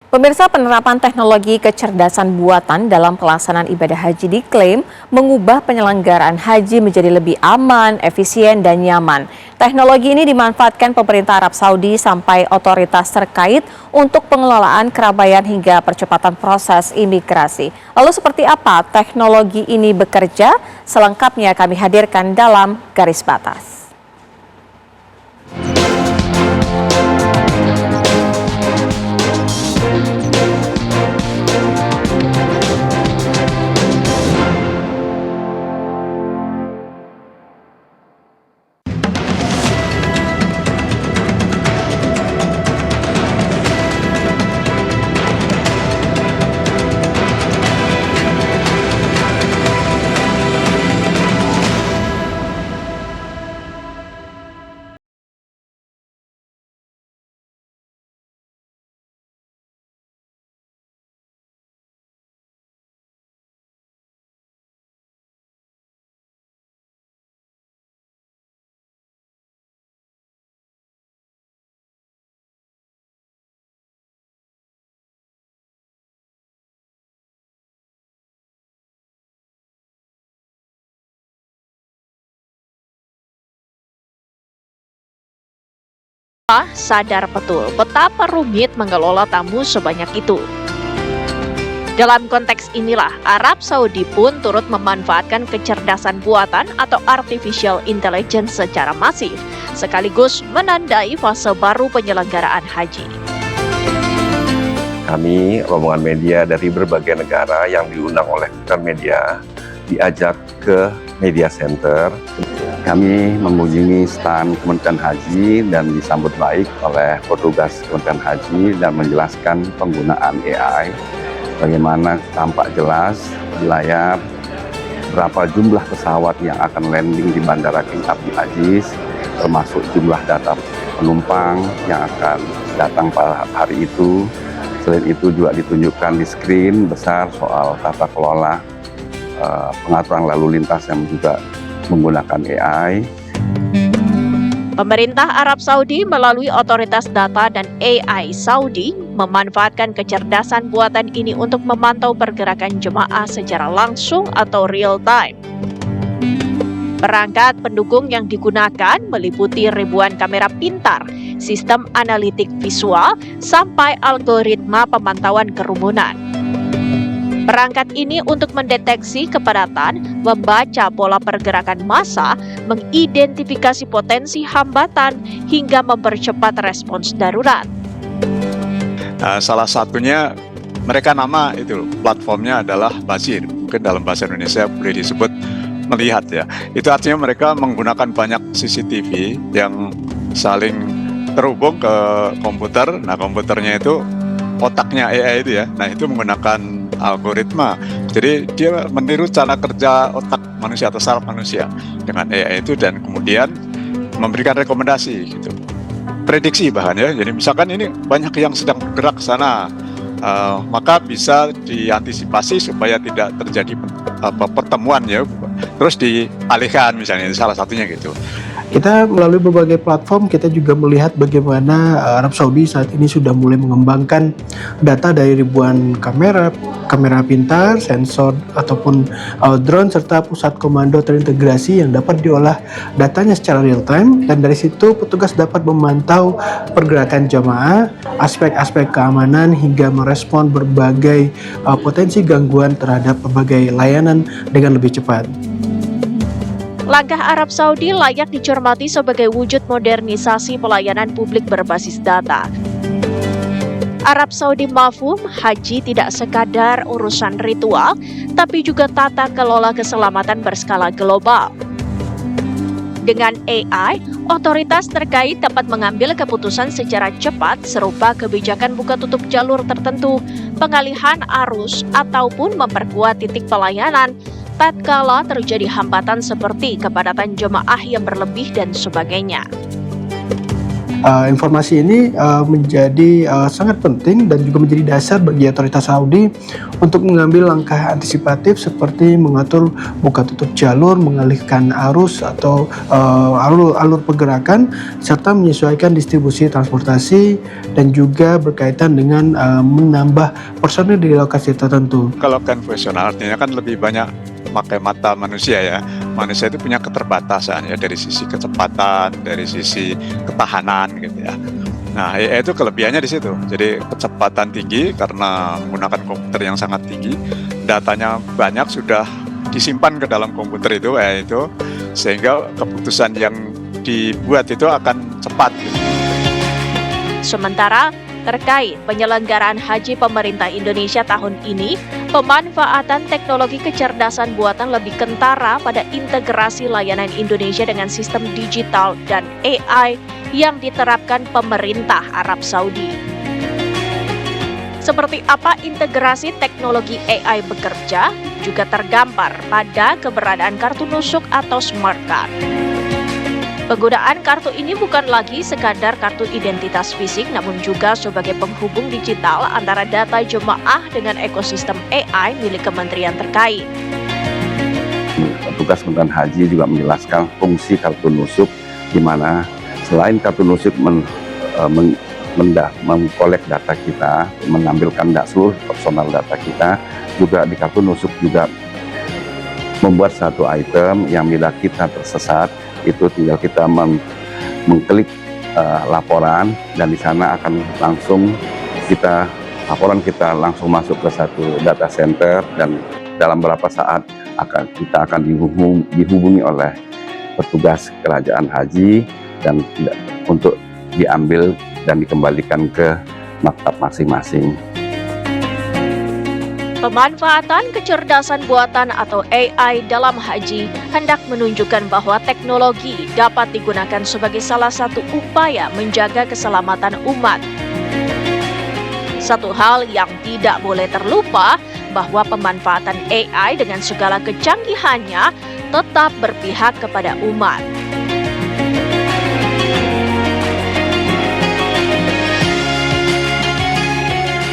Pemirsa, penerapan teknologi kecerdasan buatan dalam pelaksanaan ibadah haji diklaim mengubah penyelenggaraan haji menjadi lebih aman, efisien, dan nyaman. Teknologi ini dimanfaatkan pemerintah Arab Saudi sampai otoritas terkait untuk pengelolaan keramaian hingga percepatan proses imigrasi. Lalu seperti apa teknologi ini bekerja? Selengkapnya kami hadirkan dalam Garis Batas. Sadar betul betapa rumit mengelola tamu sebanyak itu. Dalam konteks inilah, Arab Saudi pun turut memanfaatkan kecerdasan buatan atau artificial intelligence secara masif, sekaligus menandai fase baru penyelenggaraan haji. Kami, rombongan media dari berbagai negara yang diundang oleh media, diajak ke media center. Kami mengunjungi stan Kementerian Haji dan disambut baik oleh petugas Kementerian Haji dan menjelaskan penggunaan AI, bagaimana tampak jelas di layar berapa jumlah pesawat yang akan landing di Bandara King Abdul Aziz, termasuk jumlah data penumpang yang akan datang pada hari itu. Selain itu juga ditunjukkan di screen besar soal tata kelola pengaturan lalu lintas yang juga menggunakan AI. Pemerintah Arab Saudi melalui Otoritas Data dan AI Saudi memanfaatkan kecerdasan buatan ini untuk memantau pergerakan jemaah secara langsung atau real time. Perangkat pendukung yang digunakan meliputi ribuan kamera pintar, sistem analitik visual, sampai algoritma pemantauan kerumunan. Perangkat ini untuk mendeteksi kepadatan, membaca pola pergerakan massa, mengidentifikasi potensi hambatan, hingga mempercepat respons darurat. Salah satunya mereka nama itu platformnya adalah Basir. Mungkin dalam bahasa Indonesia boleh disebut melihat ya. Itu artinya mereka menggunakan banyak CCTV yang saling terhubung ke komputer. Nah, komputernya itu otaknya AI itu ya. Nah, itu menggunakan algoritma. Jadi dia meniru cara kerja otak manusia atau saraf manusia dengan AI itu dan kemudian memberikan rekomendasi gitu. Prediksi bahkan ya. Jadi misalkan ini banyak yang sedang bergerak ke sana, maka bisa diantisipasi supaya tidak terjadi pertemuan ya. Terus dialihkan misalnya, salah satunya gitu. Kita melalui berbagai platform, kita juga melihat bagaimana Arab Saudi saat ini sudah mulai mengembangkan data dari ribuan kamera pintar, sensor ataupun drone, serta pusat komando terintegrasi yang dapat diolah datanya secara real time. Dan dari situ petugas dapat memantau pergerakan jamaah, aspek-aspek keamanan, hingga merespon berbagai potensi gangguan terhadap berbagai layanan dengan lebih cepat. Langkah Arab Saudi layak dicermati sebagai wujud modernisasi pelayanan publik berbasis data. Arab Saudi mafhum haji tidak sekadar urusan ritual, tapi juga tata kelola keselamatan berskala global. Dengan AI, otoritas terkait dapat mengambil keputusan secara cepat serupa kebijakan buka tutup jalur tertentu, pengalihan arus, ataupun memperkuat titik pelayanan tatkala terjadi hambatan seperti kepadatan jemaah yang berlebih dan sebagainya. Informasi ini menjadi sangat penting dan juga menjadi dasar bagi otoritas Saudi untuk mengambil langkah antisipatif seperti mengatur buka tutup jalur, mengalihkan arus atau alur pergerakan, serta menyesuaikan distribusi transportasi dan juga berkaitan dengan menambah personil di lokasi tertentu. Kalau konvensional artinya kan lebih banyak pakai mata manusia ya. Manusia itu punya keterbatasan ya dari sisi kecepatan, dari sisi ketahanan gitu ya. Nah, AI itu kelebihannya di situ. Jadi kecepatan tinggi karena menggunakan komputer yang sangat tinggi, datanya banyak sudah disimpan ke dalam komputer itu, sehingga keputusan yang dibuat itu akan cepat. Gitu. Sementara terkait penyelenggaraan haji pemerintah Indonesia tahun ini, pemanfaatan teknologi kecerdasan buatan lebih kentara pada integrasi layanan Indonesia dengan sistem digital dan AI yang diterapkan pemerintah Arab Saudi. Seperti apa integrasi teknologi AI bekerja juga tergambar pada keberadaan kartu nusuk atau smart card. Penggunaan kartu ini bukan lagi sekadar kartu identitas fisik, namun juga sebagai penghubung digital antara data jemaah dengan ekosistem AI milik kementerian terkait. Petugas Kementerian Haji juga menjelaskan fungsi kartu nusuk, di mana selain kartu nusuk mengkolek data kita, mengambilkan seluruh personal data kita, juga di kartu nusuk juga membuat satu item yang bila kita tersesat, itu tinggal kita mengklik laporan dan di sana akan langsung laporan kita langsung masuk ke satu data center dan dalam beberapa saat kita akan dihubungi oleh petugas kerajaan haji dan untuk diambil dan dikembalikan ke maktab masing-masing. Pemanfaatan kecerdasan buatan atau AI dalam haji hendak menunjukkan bahwa teknologi dapat digunakan sebagai salah satu upaya menjaga keselamatan umat. Satu hal yang tidak boleh terlupa bahwa pemanfaatan AI dengan segala kecanggihannya tetap berpihak kepada umat.